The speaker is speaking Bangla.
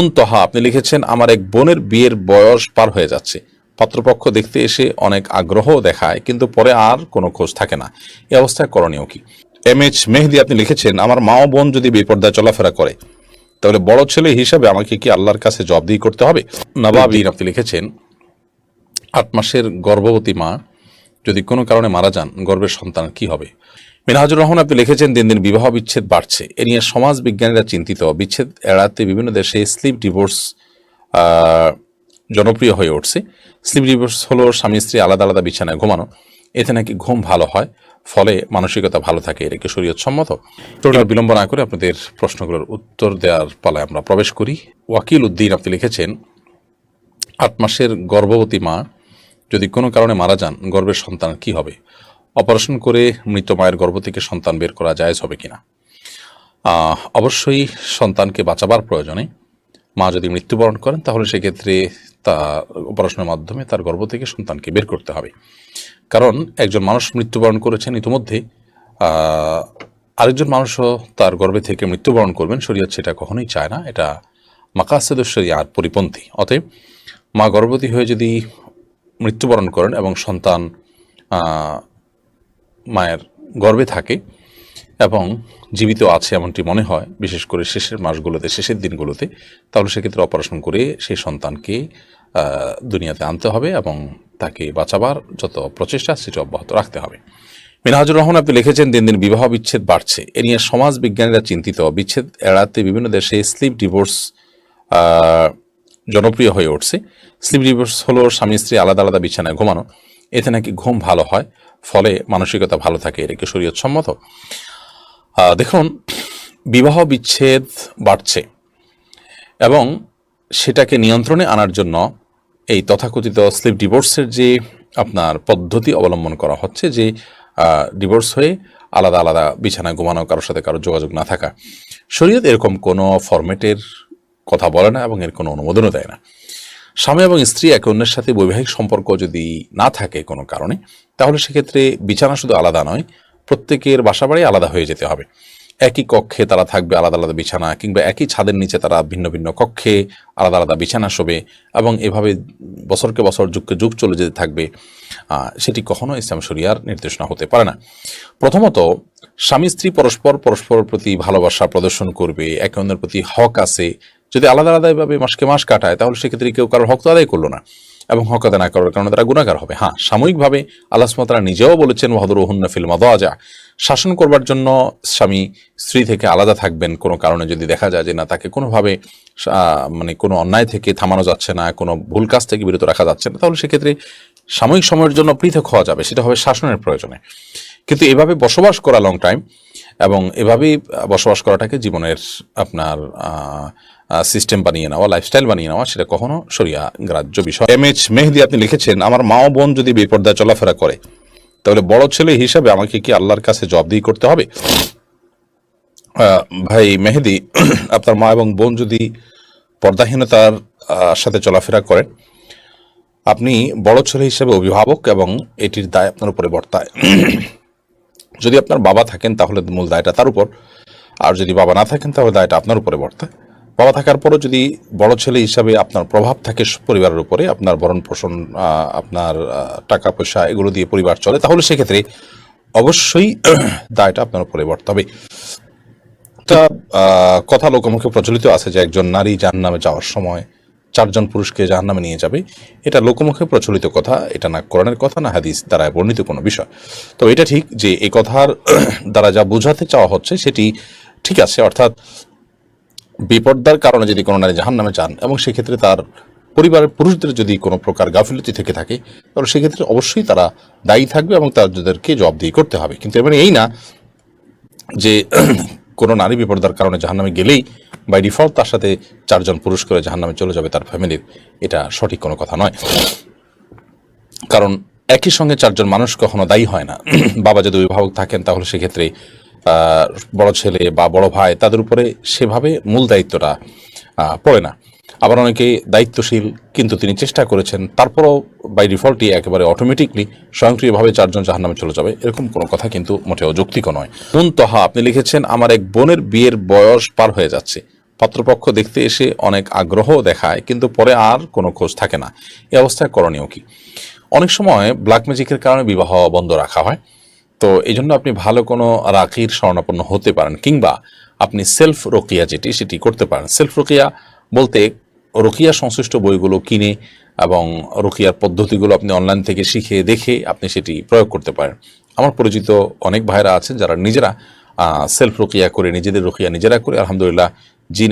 মুনতহা আপনি লিখেছেন, আমার এক বোনের বিয়ের বয়স পার হয়ে যাচ্ছে। পাত্রপক্ষ দেখতে এসে অনেক আগ্রহ দেখায়, কিন্তু পরে আর কোনো খোঁজ থাকে না। এই অবস্থায় করণীয় কি? MH মেহেদি আপনি লিখেছেন, আমার মা ও বোন যদি বেপর্দায় চলাফেরা করে তাহলে বড় ছেলে হিসাবে আমাকে কি আল্লাহর কাছে জবাবদিহি করতে হবে? নবাবিন আপনি লিখেছেন, 8 মাসের গর্ভবতী মা যদি কোনো কারণে মারা যান, গর্ভের সন্তান কি হবে? মিনহাজুর রহমান আপনি লিখেছেন, দিন দিন বিবাহ বিচ্ছেদ বাড়ছে, এ নিয়ে সমাজ বিজ্ঞানীরা চিন্তিত। বিচ্ছেদ এড়াতে বিভিন্ন দেশে স্লিপ ডিভোর্স জনপ্রিয় হয়ে উঠছে। স্লিপ ডিভোর্স হলো স্বামী স্ত্রী আলাদা আলাদা বিছানায় ঘুমানো। এতে নাকি ঘুম ভালো হয়, ফলে মানসিকতা ভালো থাকে। এটা কি শরীয়ত সম্মত? টোটাল বিলম্ব না করে আপনাদের প্রশ্নগুলোর উত্তর দেওয়ার পালায় আমরা প্রবেশ করি। ওয়াকিল উদ্দিন আপনি লিখেছেন, 8 মাসের গর্ভবতী মা যদি কোনো কারণে মারা যান, গর্ভের সন্তান কি হবে? অপারেশন করে মৃত মায়ের গর্ভ থেকে সন্তান বের করা জায়েজ হবে কিনা? অবশ্যই সন্তানকে বাঁচাবার প্রয়োজনে মা যদি মৃত্যুবরণ করেন, তাহলে সেক্ষেত্রে তা অপারেশনের মাধ্যমে তার গর্ভ থেকে সন্তানকে বের করতে হবে। কারণ একজন মানুষ মৃত্যুবরণ করেছেন, ইতিমধ্যে আরেকজন মানুষও তার গর্ভে থেকে মৃত্যুবরণ করবেন। শরীয়ত সেটা কখনোই চায় না, এটা মাকাসিদুশ শরিয়ার পরিপন্থী। অতএব মা গর্ভবতী হয়ে যদি মৃত্যুবরণ করেন এবং সন্তান মায়ের গর্ভে থাকে এবং জীবিত আছে এমনটি মনে হয়, বিশেষ করে শেষের মাসগুলোতে, শেষের দিনগুলোতে, তাহলে সেক্ষেত্রে অপারেশন করে সেই সন্তানকে দুনিয়াতে আনতে হবে এবং তাকে বাঁচাবার যত প্রচেষ্টা সেটা অব্যাহত রাখতে হবে। মিনহাজুর রহমান আপনি লিখেছেন, দিন দিন বিবাহ বিচ্ছেদ বাড়ছে, এ নিয়ে সমাজ বিজ্ঞানীরা চিন্তিত। বিচ্ছেদ এড়াতে বিভিন্ন দেশে স্লিপ ডিভোর্স জনপ্রিয় হয়ে উঠছে। স্লিপ ডিভোর্স হলো স্বামী স্ত্রী আলাদা আলাদা বিছানায় ঘুমানো। এতে নাকি ঘুম ভালো হয়, ফলে মানসিকতা ভালো থাকে। এটা কি শরীয়ত সম্মত? দেখুন, বিবাহ বিচ্ছেদ বাড়ছে এবং সেটাকে নিয়ন্ত্রণে আনার জন্য এই তথাকথিত স্লিপ ডিভোর্সের যে আপনার পদ্ধতি অবলম্বন করা হচ্ছে, যে ডিভোর্স হয়ে আলাদা আলাদা বিছানায় ঘুমানো, কারোর সাথে কারো যোগাযোগ না থাকা, শরীয়ত এরকম কোনো ফরম্যাটের কথা বলে না এবং এর কোনো অনুমোদনও দেয় না। স্বামী এবং স্ত্রী একে অন্যের সাথে বৈবাহিক সম্পর্ক যদি না থাকে কোনো কারণে, তাহলে সেক্ষেত্রে বিছানা শুধু আলাদা নয়, প্রত্যেকের বাসাবাড়ি আলাদা হয়ে যেতে হবে। একই কক্ষে তারা থাকবে আলাদা আলাদা বিছানা, কিংবা একই ছাদের নিচে তারা ভিন্ন ভিন্ন কক্ষে আলাদা আলাদা বিছানা শোবে এবং এভাবে বছরকে বছর যুগকে যুগ চলে যেতে থাকবে। সেটি কখনো ইসলাম শরিয়ার নির্দেশনা হতে পারে না। প্রথমত, স্বামী স্ত্রী পরস্পরের প্রতি ভালোবাসা প্রদর্শন করবে, একে অন্যের প্রতি হক আছে। যদি আলাদা আলাদা এভাবে মাসকে মাস কাটায়, তাহলে সেক্ষেত্রে কেউ কারোর হক তো আদায় করলো না এবং হক আদায় না করার কারণে তারা গুনাহগার হবে। হ্যাঁ, সাময়িকভাবে আল্লাহ সুবহানাহু ওয়া তাআলা নিজেও বলেছেন, ওয়াহদুরুহুন্না ফিল মাদাজা, শাসন করবার জন্য স্বামী স্ত্রী থেকে আলাদা থাকবেন। কোনো কারণে যদি দেখা যায় যে না, তাকে কোনোভাবে মানে কোনো অন্যায় থেকে থামানো যাচ্ছে না, কোনো ভুল কাজ থেকে বিরত রাখা যাচ্ছে না, তাহলে সেক্ষেত্রে সাময়িক সময়ের জন্য পৃথক হওয়া যাবে, সেটা হবে শাসনের প্রয়োজনে। কিন্তু এভাবে বসবাস করা লং টাইম এবং এভাবেই বসবাস করাটাকে জীবনের আপনার সিস্টেম বানিয়ে নেওয়া, লাইফস্টাইল বানিয়ে নেওয়া, সেটা কখনো শরিয়া গ্রাহ্য বিষয়। MH মেহেদি আপনি লিখেছেন, আমার মা ও বোন যদি বেপর্দায় চলাফেরা করে তাহলে বড় ছেলে হিসাবে আমাকে কি আল্লাহর কাছে জবাবদিহি করতে হবে? ভাই মেহেদি, আপনার মা এবং বোন যদি পর্দাহীনতার সাথে চলাফেরা করেন, আপনি বড় ছেলে হিসেবে অভিভাবক এবং এটির দায় আপনার উপরে বর্তায়। যদি আপনার বাবা থাকেন তাহলে মূল দায়টা তার উপর, আর যদি বাবা না থাকেন তাহলে দায়টা আপনার উপরে বর্তায়। বাবা থাকার পরও যদি বড় ছেলে হিসাবে আপনার প্রভাব থাকে পরিবারের উপরে, আপনার ভরণ পোষণ, আপনার টাকা পয়সা এগুলো দিয়ে পরিবার চলে, তাহলে সেক্ষেত্রে অবশ্যই দায়টা আপনার উপরে বর্তাবে। একটা কথা লোকমুখে প্রচলিত আছে যে একজন নারী জাহান্নামে যাওয়ার সময় 4 জন পুরুষকে জাহান্নামে নিয়ে যাবে। এটা লোকমুখে প্রচলিত কথা, এটা না কোরআনের কথা না হাদিস দ্বারা বর্ণিত কোনো বিষয়। তো এটা ঠিক যে এই কথার দ্বারা যা বোঝাতে চাওয়া হচ্ছে সেটি ঠিক আছে, অর্থাৎ বিপর্দার কারণে যদি কোনো নারী জাহান্নামে যান এবং সেক্ষেত্রে তার পরিবারের পুরুষদের যদি কোনো প্রকার গাফিলতি থেকে থাকে, তাহলে সেক্ষেত্রে অবশ্যই তারা দায়ী থাকবে এবং তাদেরকে জবাবদিহি করতে হবে। কিন্তু এর মানে এই না যে কোনো নারী বিপর্দার কারণে জাহান্নামে গেলেই বাই ডিফল্ট তার সাথে 4 জন পুরুষ করে জাহান্নামে চলে যাবে তার ফ্যামিলির। এটা সঠিক কোনো কথা নয়, কারণ একই সঙ্গে 4 জন মানুষ কখনো দায়ী হয় না। বাবা যদি অভিভাবক থাকেন তাহলে সেক্ষেত্রে বড় ছেলে বা বড় ভাই তাদের উপরে সেভাবে মূল দায়িত্বটা পড়ে না। আবার অনেকে দায়িত্বশীল কিন্তু তিনি চেষ্টা করেছেন, তারপরও বাই ডিফল্টই একেবারে অটোমেটিকলি স্বয়ংক্রিয়ভাবে 4 জন জাহান্নামে চলে যাবে, এরকম কোনো কথা কিন্তু মোটেও যৌক্তিক নয়। মুনতহা আপনি লিখেছেন, আমার এক বোনের বিয়ের বয়স পার হয়ে যাচ্ছে। পাত্রপক্ষ দেখতে এসে অনেক আগ্রহ দেখায়, কিন্তু পরে আর কোনো খোঁজ থাকে না। এই অবস্থায় করণীয় কি? অনেক সময় ব্ল্যাক ম্যাজিকের কারণে বিবাহ বন্ধ রাখা হয়। তো এই জন্য আপনি ভালো কোনো রাকির শরণাপন্ন হতে পারেন, কিংবা আপনি সেলফ রোকিয়া সেটি করতে পারেন। সেলফ রোকিয়া বলতে রোকিয়া সংশ্লিষ্ট বইগুলো কিনে এবং রোকিয়ার পদ্ধতিগুলো আপনি অনলাইন থেকে শিখে দেখে আপনি সেটি প্রয়োগ করতে পারেন। আমার পরিচিত অনেক ভাইরা আছেন যারা নিজেরা সেলফ রোকিয়া করে, নিজেদের রোকিয়া নিজেরা করে আলহামদুলিল্লাহ